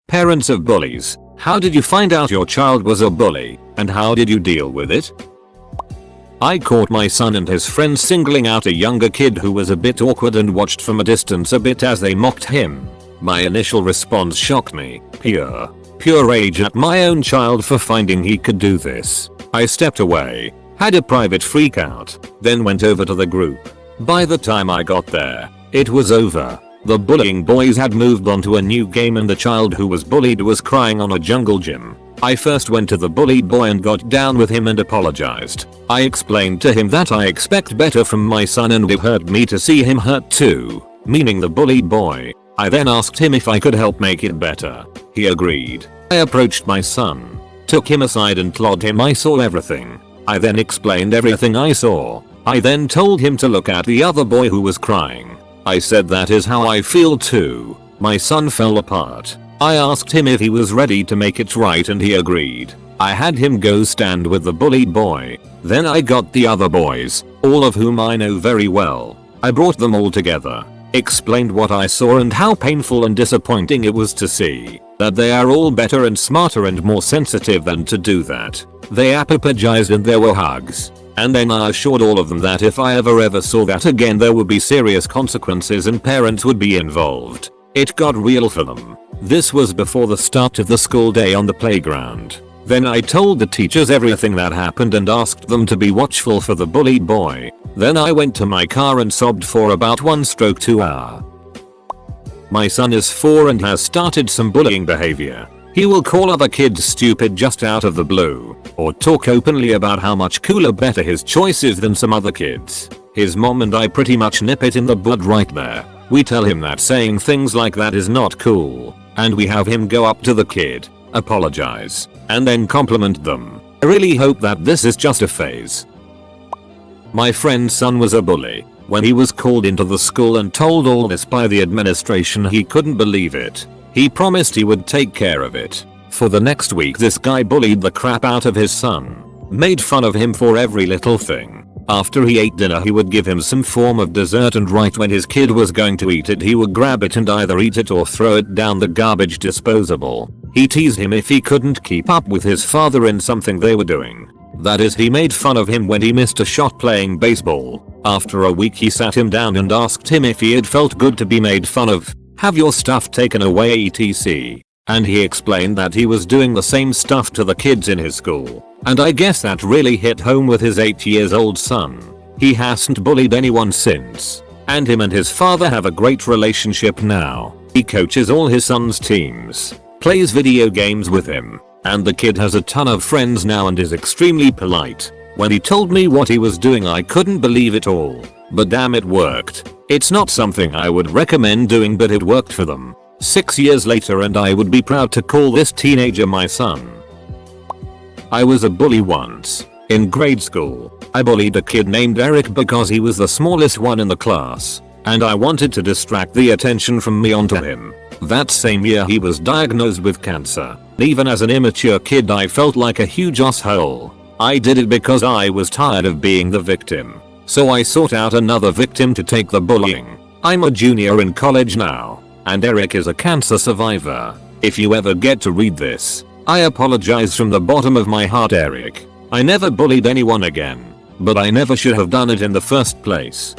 Parents of bullies, how did you find out your child was a bully, and how did you deal with it? I caught my son and his friends singling out a younger kid who was a bit awkward and watched from a distance a bit as they mocked him. My initial response shocked me, pure rage at my own child for finding he could do this. I stepped away, had a private freak out, then went over to the group. By the time I got there, it was over. The bullying boys had moved on to a new game and the child who was bullied was crying on a jungle gym. I first went to the bullied boy and got down with him and apologized. I explained to him that I expect better from my son and it hurt me to see him hurt too, meaning the bullied boy. I then asked him if I could help make it better. He agreed. I approached my son, took him aside and told him I saw everything. I then explained everything I saw. I then told him to look at the other boy who was crying. I said that is how I feel too. My son fell apart. I asked him if he was ready to make it right and he agreed. I had him go stand with the bullied boy. Then I got the other boys, all of whom I know very well. I brought them all together, explained what I saw and how painful and disappointing it was to see that they are all better and smarter and more sensitive than to do that. They apologized and there were hugs. And then I assured all of them that if I ever saw that again there would be serious consequences and parents would be involved. It got real for them. This was before the start of the school day on the playground. Then I told the teachers everything that happened and asked them to be watchful for the bullied boy. Then I went to my car and sobbed for about 1-2 hours. My son is 4 and has started some bullying behavior. He will call other kids stupid just out of the blue, or talk openly about how much cooler better his choice is than some other kids. His mom and I pretty much nip it in the bud right there. We tell him that saying things like that is not cool, and we have him go up to the kid, apologize, and then compliment them. I really hope that this is just a phase. My friend's son was a bully. When he was called into the school and told all this by the administration, he couldn't believe it. He promised he would take care of it. For the next week this guy bullied the crap out of his son, made fun of him for every little thing. After he ate dinner he would give him some form of dessert and right when his kid was going to eat it he would grab it and either eat it or throw it down the garbage disposable. He teased him if he couldn't keep up with his father in something they were doing. That is, he made fun of him when he missed a shot playing baseball. After a week he sat him down and asked him if he had felt good to be made fun of. Have your stuff taken away etc. And he explained that he was doing the same stuff to the kids in his school. And I guess that really hit home with his 8-year-old son. He hasn't bullied anyone since. And him and his father have a great relationship now. He coaches all his son's teams, plays video games with him, and the kid has a ton of friends now and is extremely polite. When he told me what he was doing I couldn't believe it all. But damn, it worked. It's not something I would recommend doing, but it worked for them. 6 years later and I would be proud to call this teenager my son. I was a bully once. In grade school, I bullied a kid named Eric because he was the smallest one in the class, and I wanted to distract the attention from me onto him. That same year he was diagnosed with cancer. Even as an immature kid I felt like a huge asshole. I did it because I was tired of being the victim. So I sought out another victim to take the bullying. I'm a junior in college now, and Eric is a cancer survivor. If you ever get to read this, I apologize from the bottom of my heart, Eric. I never bullied anyone again, but I never should have done it in the first place.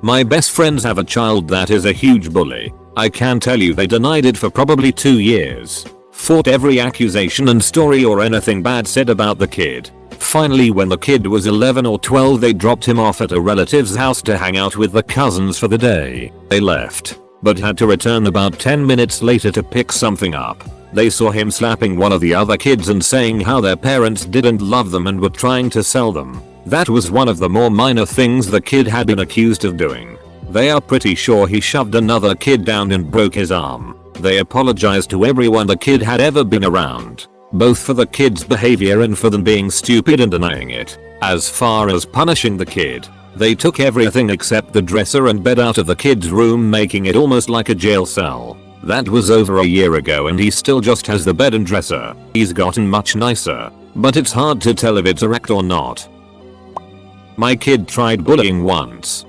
My best friends have a child that is a huge bully. I can tell you they denied it for probably 2 years. Fought every accusation and story or anything bad said about the kid. Finally, when the kid was 11 or 12, they dropped him off at a relative's house to hang out with the cousins for the day. They left, but had to return about 10 minutes later to pick something up. They saw him slapping one of the other kids and saying how their parents didn't love them and were trying to sell them. That was one of the more minor things the kid had been accused of doing. They are pretty sure he shoved another kid down and broke his arm. They apologized to everyone the kid had ever been around, both for the kid's behavior and for them being stupid and denying it. As far as punishing the kid, they took everything except the dresser and bed out of the kid's room, making it almost like a jail cell. That was over a year ago and he still just has the bed and dresser. He's gotten much nicer, but it's hard to tell if it's a act or not. My kid tried bullying once.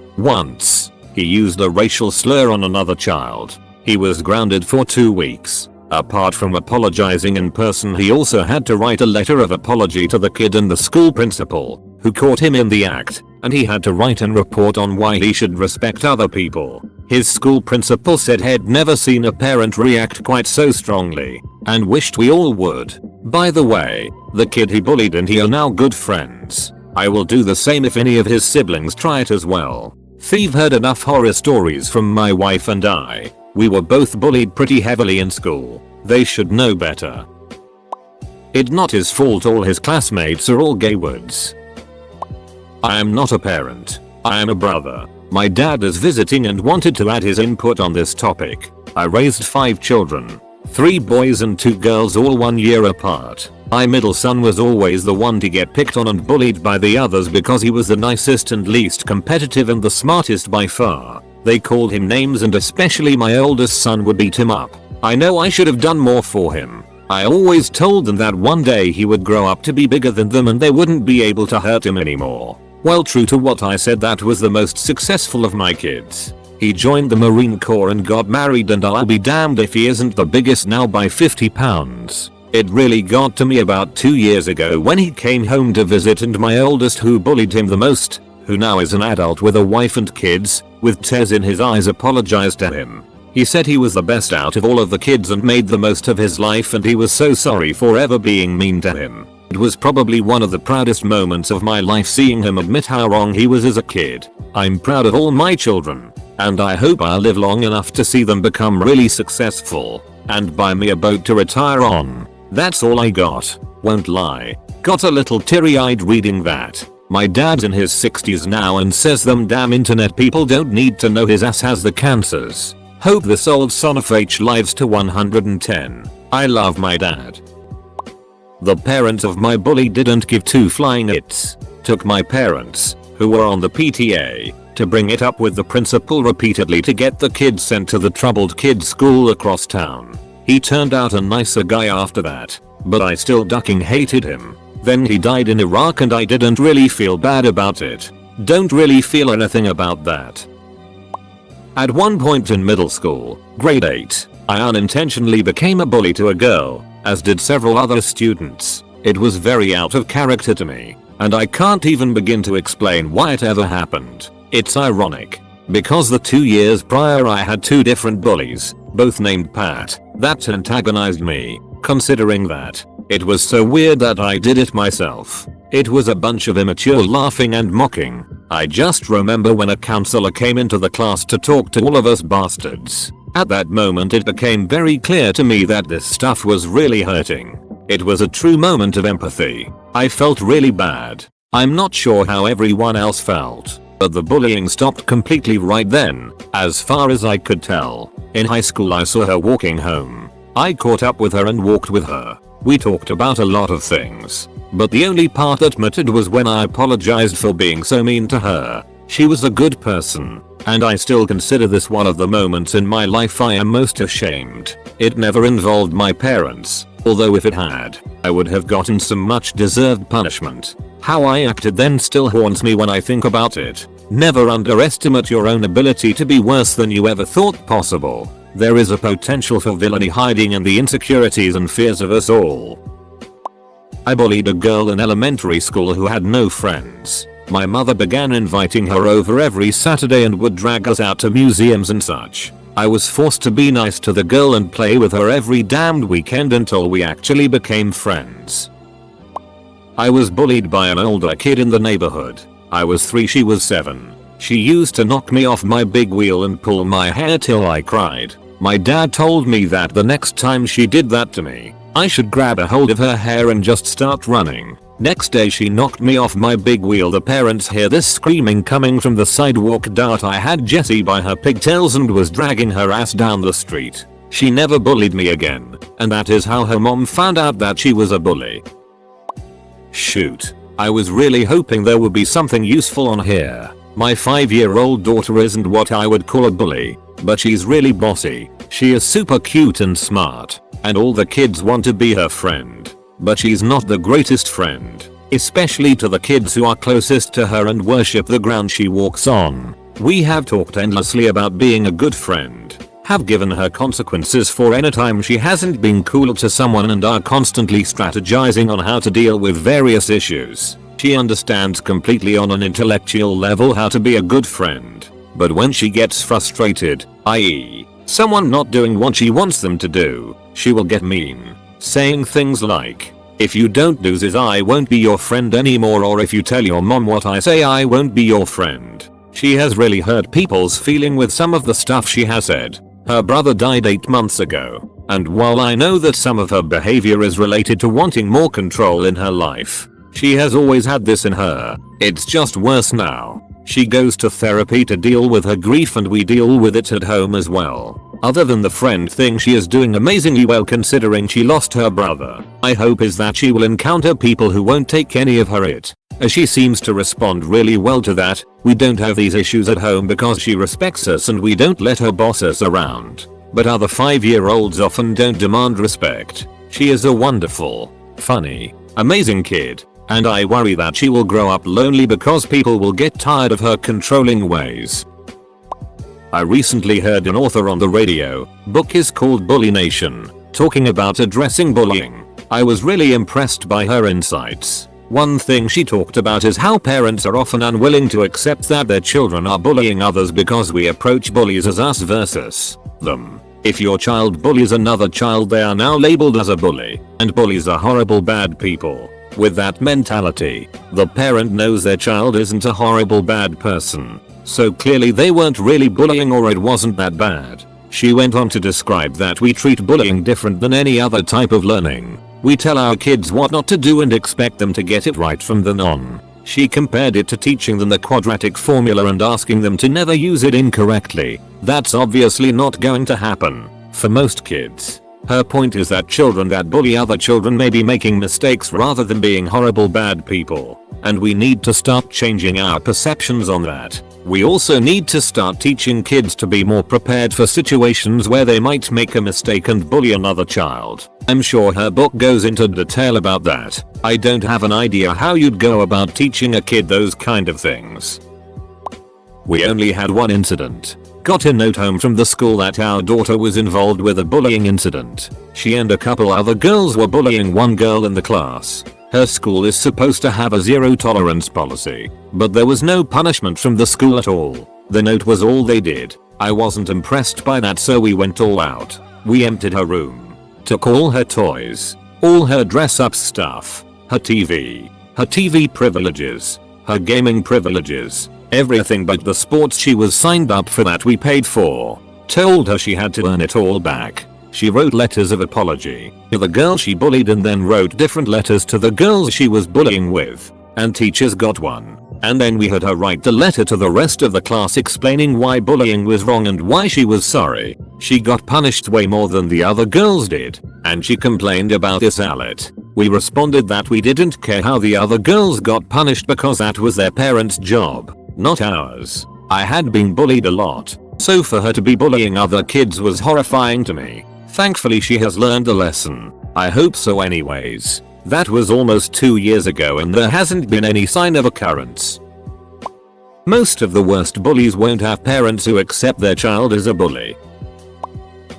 He used a racial slur on another child. He was grounded for 2 weeks. Apart from apologizing in person, he also had to write a letter of apology to the kid and the school principal, who caught him in the act, and he had to write and report on why he should respect other people. His school principal said he'd never seen a parent react quite so strongly, and wished we all would. By the way, the kid he bullied and he are now good friends. I will do the same if any of his siblings try it as well. They've heard enough horror stories from my wife and I. We were both bullied pretty heavily in school. They should know better. It's not his fault all his classmates are all gaywards. I am not a parent. I am a brother. My dad is visiting and wanted to add his input on this topic. I raised 5 children. 3 boys and 2 girls, all 1 year apart. My middle son was always the one to get picked on and bullied by the others because he was the nicest and least competitive and the smartest by far. They called him names and especially my oldest son would beat him up. I know I should have done more for him. I always told them that one day he would grow up to be bigger than them and they wouldn't be able to hurt him anymore. Well, true to what I said, that was the most successful of my kids. He joined the Marine Corps and got married, and I'll be damned if he isn't the biggest now by 50 pounds. It really got to me about 2 years ago when he came home to visit, and my oldest, who bullied him the most, who now is an adult with a wife and kids, with tears in his eyes, apologized to him. He said he was the best out of all of the kids and made the most of his life, and he was so sorry for ever being mean to him. It was probably one of the proudest moments of my life seeing him admit how wrong he was as a kid. I'm proud of all my children, and I hope I'll live long enough to see them become really successful and buy me a boat to retire on. That's all I got. Won't lie. Got a little teary-eyed reading that. My dad's in his 60s now and says them damn internet people don't need to know his ass has the cancers. Hope this old son of H lives to 110. I love my dad. The parents of my bully didn't give 2 flying its. Took my parents, who were on the PTA, to bring it up with the principal repeatedly to get the kid sent to the troubled kids school across town. He turned out a nicer guy after that, but I still ducking hated him. Then he died in Iraq and I didn't really feel bad about it. Don't really feel anything about that. At one point in middle school, grade 8, I unintentionally became a bully to a girl, as did several other students. It was very out of character to me, and I can't even begin to explain why it ever happened. It's ironic, because the 2 years prior I had 2 different bullies, both named Pat, that antagonized me. Considering that, it was so weird that I did it myself. It was a bunch of immature laughing and mocking. I just remember when a counselor came into the class to talk to all of us bastards. At that moment it became very clear to me that this stuff was really hurting. It was a true moment of empathy. I felt really bad. I'm not sure how everyone else felt, but the bullying stopped completely right then, as far as I could tell. In high school I saw her walking home. I caught up with her and walked with her. We talked about a lot of things, but the only part that mattered was when I apologized for being so mean to her. She was a good person, and I still consider this one of the moments in my life I am most ashamed. It never involved my parents, although if it had, I would have gotten some much deserved punishment. How I acted then still haunts me when I think about it. Never underestimate your own ability to be worse than you ever thought possible. There is a potential for villainy hiding in the insecurities and fears of us all. I bullied a girl in elementary school who had no friends. My mother began inviting her over every Saturday and would drag us out to museums and such. I was forced to be nice to the girl and play with her every damned weekend until we actually became friends. I was bullied by an older kid in the neighborhood. I was 3, she was 7. She used to knock me off my big wheel and pull my hair till I cried. My dad told me that the next time she did that to me, I should grab a hold of her hair and just start running. Next day she knocked me off my big wheel. The parents hear this screaming coming from the sidewalk. I had Jessie by her pigtails and was dragging her ass down the street. She never bullied me again, and that is how her mom found out that she was a bully. Shoot. I was really hoping there would be something useful on here. My 5-year-old daughter isn't what I would call a bully, but she's really bossy. She is super cute and smart, and all the kids want to be her friend. But she's not the greatest friend, especially to the kids who are closest to her and worship the ground she walks on. We have talked endlessly about being a good friend, have given her consequences for any time she hasn't been cool to someone and are constantly strategizing on how to deal with various issues. She understands completely on an intellectual level how to be a good friend. But when she gets frustrated, i.e., someone not doing what she wants them to do, she will get mean, saying things like, "If you don't do this, I won't be your friend anymore," or "If you tell your mom what I say, I won't be your friend." She has really hurt people's feeling with some of the stuff she has said. Her brother died 8 months ago, and while I know that some of her behavior is related to wanting more control in her life, she has always had this in her. It's just worse now. She goes to therapy to deal with her grief and we deal with it at home as well. Other than the friend thing, she is doing amazingly well considering she lost her brother. My hope is that she will encounter people who won't take any of her it, as she seems to respond really well to that. We don't have these issues at home because she respects us and we don't let her boss us around. But other 5-year-olds often don't demand respect. She is a wonderful, funny, amazing kid, and I worry that she will grow up lonely because people will get tired of her controlling ways. I recently heard an author on the radio, book is called Bully Nation, talking about addressing bullying. I was really impressed by her insights. One thing she talked about is how parents are often unwilling to accept that their children are bullying others because we approach bullies as us versus them. If your child bullies another child, they are now labeled as a bully, and bullies are horrible bad people. With that mentality, the parent knows their child isn't a horrible bad person, so clearly they weren't really bullying or it wasn't that bad. She went on to describe that we treat bullying different than any other type of learning. We tell our kids what not to do and expect them to get it right from then on. She compared it to teaching them the quadratic formula and asking them to never use it incorrectly. That's obviously not going to happen for most kids. Her point is that children that bully other children may be making mistakes rather than being horrible bad people, and we need to start changing our perceptions on that. We also need to start teaching kids to be more prepared for situations where they might make a mistake and bully another child. I'm sure her book goes into detail about that. I don't have an idea how you'd go about teaching a kid those kind of things. We only had one incident. Got a note home from the school that our daughter was involved with a bullying incident. She and a couple other girls were bullying one girl in the class. Her school is supposed to have a zero tolerance policy, but there was no punishment from the school at all. The note was all they did. I wasn't impressed by that, so we went all out. We emptied her room, took all her toys, all her dress-up stuff, her TV privileges, her gaming privileges, everything but the sports she was signed up for that we paid for. Told her she had to earn it all back. She wrote letters of apology to the girl she bullied and then wrote different letters to the girls she was bullying with, and teachers got one. And then we had her write the letter to the rest of the class explaining why bullying was wrong and why she was sorry. She got punished way more than the other girls did, and she complained about this outlet. We responded that we didn't care how the other girls got punished because that was their parents' job, not ours. I had been bullied a lot, so for her to be bullying other kids was horrifying to me. Thankfully she has learned the lesson. I hope so anyways. That was almost 2 years ago and there hasn't been any sign of occurrence. Most of the worst bullies won't have parents who accept their child as a bully.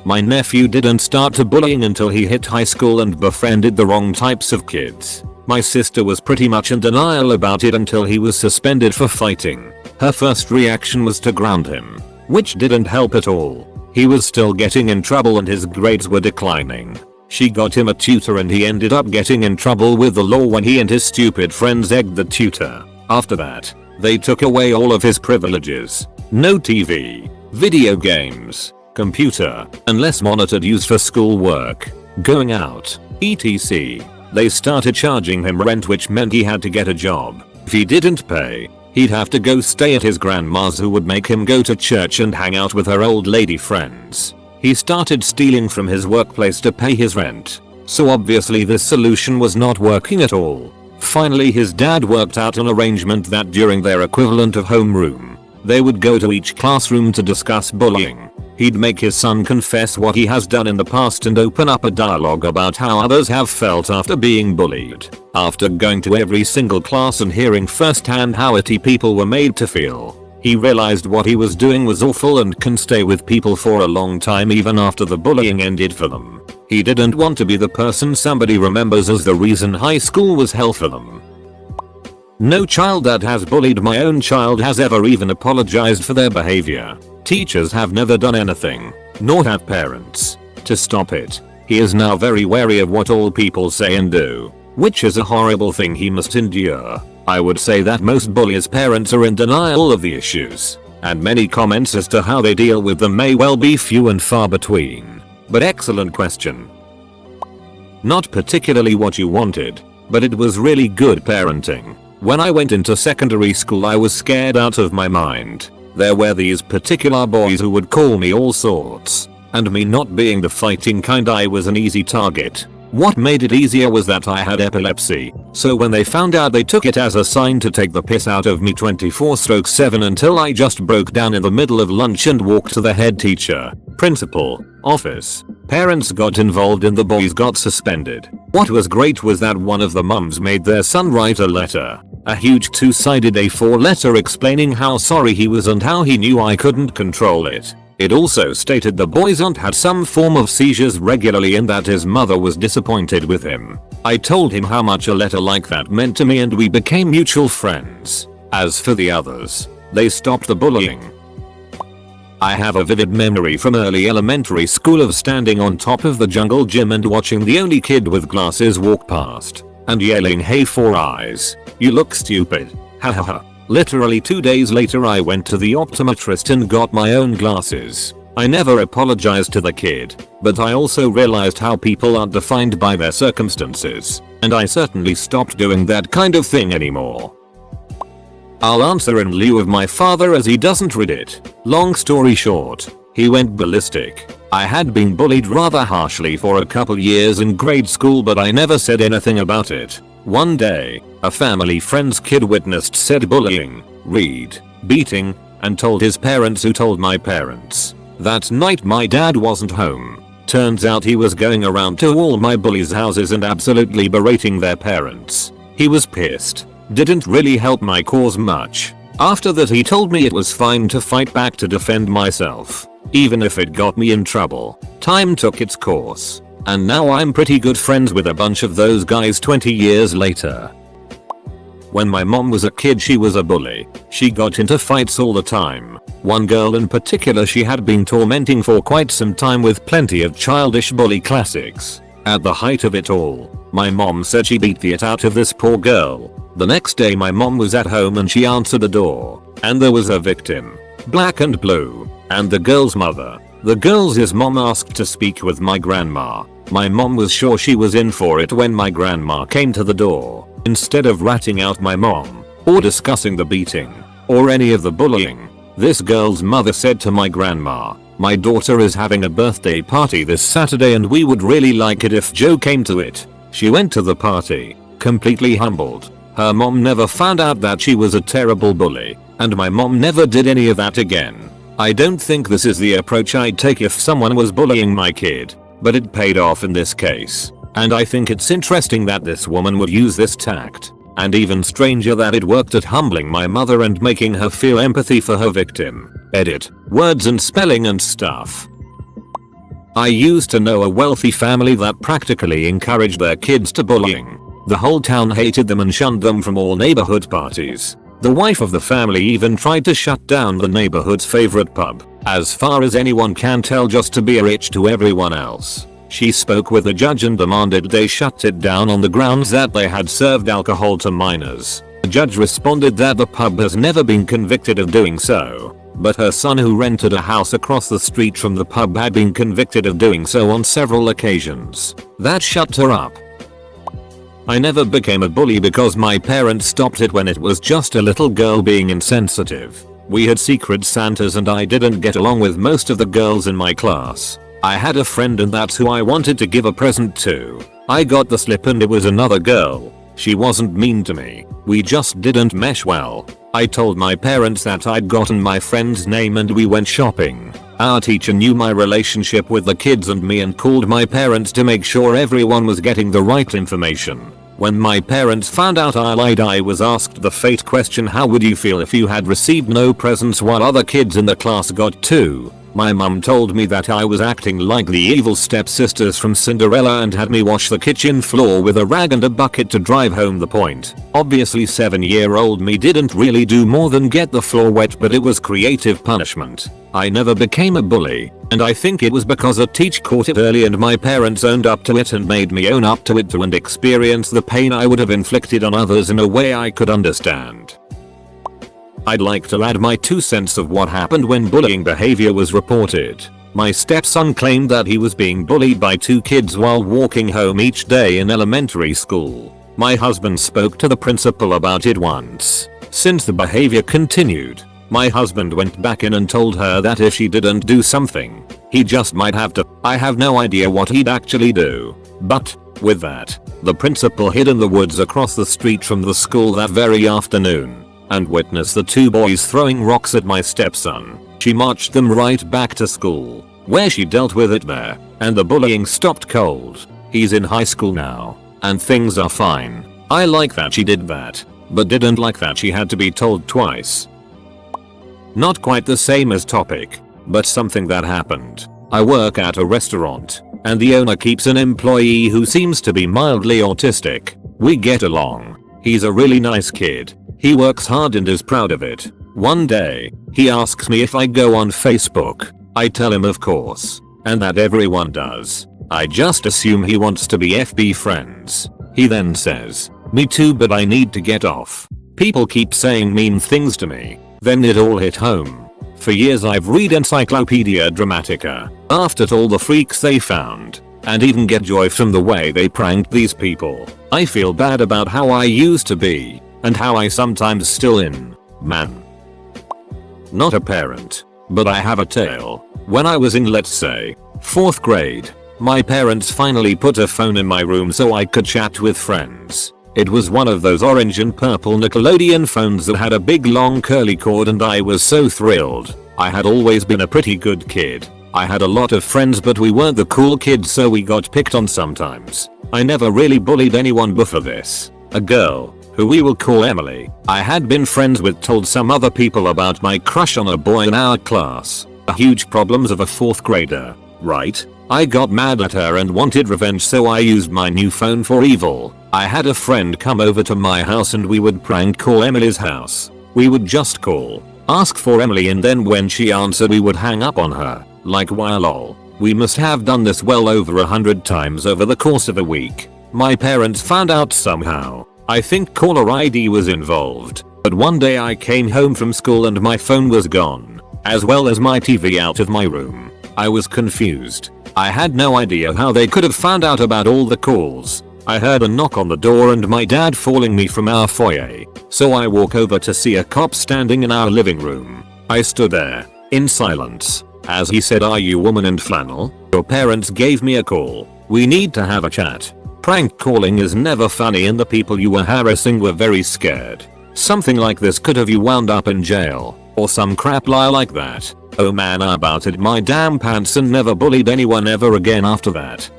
My nephew didn't start to bullying until he hit high school and befriended the wrong types of kids. My sister was pretty much in denial about it until he was suspended for fighting. Her first reaction was to ground him, which didn't help at all. He was still getting in trouble and his grades were declining. She got him a tutor and he ended up getting in trouble with the law when he and his stupid friends egged the tutor. After that, they took away all of his privileges. No TV, video games, computer, unless monitored use for school work, going out, etc. They started charging him rent, which meant he had to get a job. If he didn't pay, he'd have to go stay at his grandma's, who would make him go to church and hang out with her old lady friends. He started stealing from his workplace to pay his rent. So obviously this solution was not working at all. Finally his dad worked out an arrangement that during their equivalent of homeroom, they would go to each classroom to discuss bullying. He'd make his son confess what he has done in the past and open up a dialogue about how others have felt after being bullied. After going to every single class and hearing firsthand how itty people were made to feel, He realized what he was doing was awful and can stay with people for a long time even after the bullying ended for them. He didn't want to be the person somebody remembers as the reason high school was hell for them. No child that has bullied my own child has ever even apologized for their behavior. Teachers have never done anything, nor have parents, to stop it. He is now very wary of what all people say and do, which is a horrible thing he must endure. I would say that most bullies' parents are in denial of the issues, and many comments as to how they deal with them may well be few and far between. But excellent question. Not particularly what you wanted, but it was really good parenting. When I went into secondary school I was scared out of my mind. There were these particular boys who would call me all sorts, and me not being the fighting kind I was an easy target. What made it easier was that I had epilepsy, so when they found out they took it as a sign to take the piss out of me 24/7 until I just broke down in the middle of lunch and walked to the head teacher, principal, office. Parents got involved and the boys got suspended. What was great was that one of the mums made their son write a letter, a huge 2-sided A4 letter explaining how sorry he was and how he knew I couldn't control it. It also stated the boy's aunt had some form of seizures regularly and that his mother was disappointed with him. I told him how much a letter like that meant to me and we became mutual friends. As for the others, they stopped the bullying. I have a vivid memory from early elementary school of standing on top of the jungle gym and watching the only kid with glasses walk past and yelling, "Hey 4 eyes, you look stupid. Ha ha ha." Literally 2 days later I went to the optometrist and got my own glasses. I never apologized to the kid, but I also realized how people aren't defined by their circumstances, and I certainly stopped doing that kind of thing anymore. I'll answer in lieu of my father as he doesn't read it. Long story short, he went ballistic. I had been bullied rather harshly for a couple years in grade school but I never said anything about it. One day, a family friend's kid witnessed said bullying, beating, and told his parents who told my parents. That night my dad wasn't home. Turns out he was going around to all my bullies' houses and absolutely berating their parents. He was pissed. Didn't really help my cause much. After that he told me it was fine to fight back to defend myself, even if it got me in trouble. Time took its course, and now I'm pretty good friends with a bunch of those guys 20 years later. When my mom was a kid she was a bully. She got into fights all the time. One girl in particular she had been tormenting for quite some time with plenty of childish bully classics. At the height of it all, my mom said she beat the shit out of this poor girl. The next day my mom was at home and she answered the door, and there was a victim, black and blue, and the girl's mother. The girl's mom asked to speak with my grandma. My mom was sure she was in for it when my grandma came to the door. Instead of ratting out my mom, or discussing the beating, or any of the bullying, this girl's mother said to my grandma, "My daughter is having a birthday party this Saturday and we would really like it if Joe came to it." She went to the party, completely humbled. Her mom never found out that she was a terrible bully, and my mom never did any of that again. I don't think this is the approach I'd take if someone was bullying my kid, but it paid off in this case. And I think it's interesting that this woman would use this tact, and even stranger that it worked at humbling my mother and making her feel empathy for her victim. Edit. Words and spelling and stuff. I used to know a wealthy family that practically encouraged their kids to bullying. The whole town hated them and shunned them from all neighborhood parties. The wife of the family even tried to shut down the neighborhood's favorite pub, as far as anyone can tell, just to be a bitch to everyone else. She spoke with the judge and demanded they shut it down on the grounds that they had served alcohol to minors. The judge responded that the pub has never been convicted of doing so, but her son, who rented a house across the street from the pub, had been convicted of doing so on several occasions. That shut her up. I never became a bully because my parents stopped it when it was just a little girl being insensitive. We had secret Santas and I didn't get along with most of the girls in my class. I had a friend and that's who I wanted to give a present to. I got the slip and it was another girl. She wasn't mean to me. We just didn't mesh well. I told my parents that I'd gotten my friend's name and we went shopping. Our teacher knew my relationship with the kids and me and called my parents to make sure everyone was getting the right information. When my parents found out I lied, I was asked the fate question, how would you feel if you had received no presents while other kids in the class got 2? My mum told me that I was acting like the evil stepsisters from Cinderella and had me wash the kitchen floor with a rag and a bucket to drive home the point. Obviously 7-year-old me didn't really do more than get the floor wet, but it was creative punishment. I never became a bully, and I think it was because a teacher caught it early and my parents owned up to it and made me own up to it too and experience the pain I would have inflicted on others in a way I could understand. I'd like to add my 2 cents of what happened when bullying behavior was reported. My stepson claimed that he was being bullied by 2 kids while walking home each day in elementary school. My husband spoke to the principal about it once. Since the behavior continued, my husband went back in and told her that if she didn't do something, he just might have to. I have no idea what he'd actually do. But, with that, the principal hid in the woods across the street from the school that very afternoon and witnessed the 2 boys throwing rocks at my stepson. She marched them right back to school, where she dealt with it there, and the bullying stopped cold. He's in high school now, and things are fine. I like that she did that, but didn't like that she had to be told twice. Not quite the same as topic, but something that happened. I work at a restaurant, and the owner keeps an employee who seems to be mildly autistic. We get along. He's a really nice kid. He works hard and is proud of it. One day, he asks me if I go on Facebook. I tell him of course, and that everyone does. I just assume he wants to be FB friends. He then says, me too, but I need to get off. People keep saying mean things to me. Then it all hit home. For years I've read Encyclopedia Dramatica, laughed at all the freaks they found, and even get joy from the way they pranked these people. I feel bad about how I used to be, and how I sometimes still am. Not a parent, but I have a tale. When I was in, let's say, 4th grade, my parents finally put a phone in my room so I could chat with friends. It was one of those orange and purple Nickelodeon phones that had a big long curly cord, and I was so thrilled. I had always been a pretty good kid. I had a lot of friends, but we weren't the cool kids, so we got picked on sometimes. I never really bullied anyone before this. A girl, who we will call Emily, I had been friends with, told some other people about my crush on a boy in our class. The huge problems of a 4th grader, right? I got mad at her and wanted revenge, so I used my new phone for evil. I had a friend come over to my house and we would prank call Emily's house. We would just call, ask for Emily, and then when she answered we would hang up on her. Like, wow, lol. We must have done this well over 100 times over the course of a week. My parents found out somehow. I think caller ID was involved, but one day I came home from school and my phone was gone, as well as my TV out of my room. I was confused. I had no idea how they could have found out about all the calls. I heard a knock on the door and my dad calling me from our foyer, so I walk over to see a cop standing in our living room. I stood there, in silence, as he said, "Are you woman in flannel? Your parents gave me a call. We need to have a chat." Prank calling is never funny and the people you were harassing were very scared. Something like this could have you wound up in jail, or some crap lie like that. Oh man, I about it my damn pants and never bullied anyone ever again after that.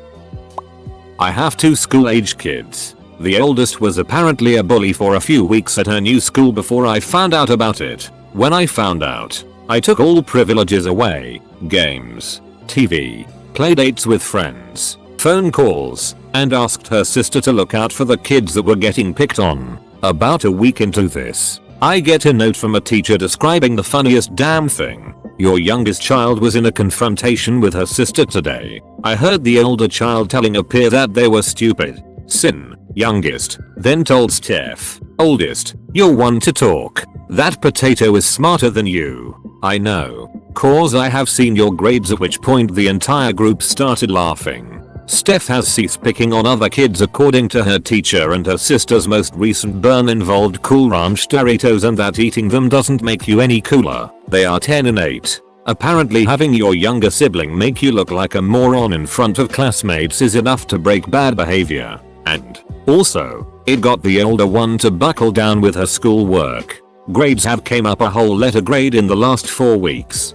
I have 2 school-aged kids. The oldest was apparently a bully for a few weeks at her new school before I found out about it. When I found out, I took all privileges away: games, TV, playdates with friends, phone calls, and asked her sister to look out for the kids that were getting picked on. About a week into this, I get a note from a teacher describing the funniest damn thing. "Your youngest child was in a confrontation with her sister today. I heard the older child telling a peer that they were stupid. Sin, youngest, then told Steph, oldest, you're one to talk. That potato is smarter than you." I know, cause I have seen your grades, at which point the entire group started laughing. Steph has ceased picking on other kids according to her teacher, and her sister's most recent burn involved Cool Ranch Doritos, and that eating them doesn't make you any cooler. They are 10 and 8. Apparently having your younger sibling make you look like a moron in front of classmates is enough to break bad behavior. And, also, it got the older one to buckle down with her schoolwork. Grades have came up a whole letter grade in the last 4 weeks.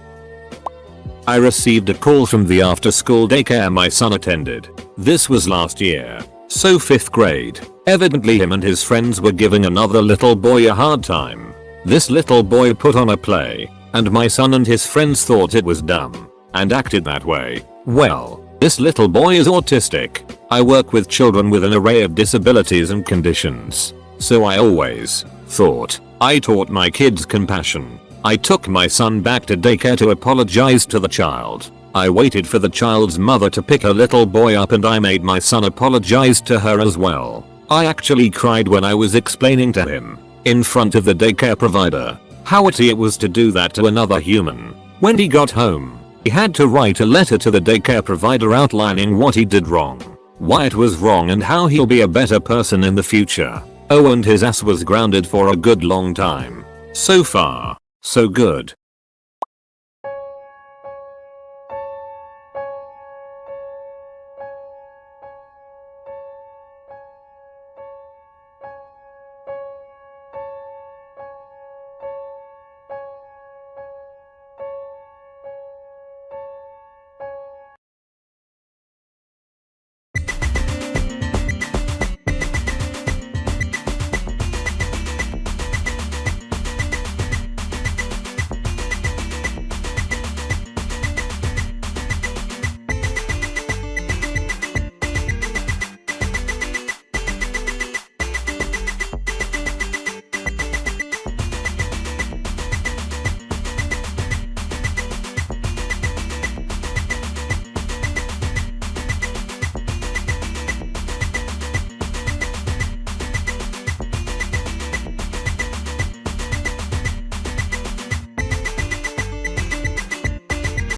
I received a call from the after school daycare my son attended. This was last year, so 5th grade. Evidently him and his friends were giving another little boy a hard time. This little boy put on a play, and my son and his friends thought it was dumb, and acted that way. Well, this little boy is autistic. I work with children with an array of disabilities and conditions, so I always thought I taught my kids compassion. I took my son back to daycare to apologize to the child. I waited for the child's mother to pick her little boy up and I made my son apologize to her as well. I actually cried when I was explaining to him, in front of the daycare provider, how it was to do that to another human. When he got home, he had to write a letter to the daycare provider outlining what he did wrong, why it was wrong and how he'll be a better person in the future. Oh, and his ass was grounded for a good long time. So far, so good.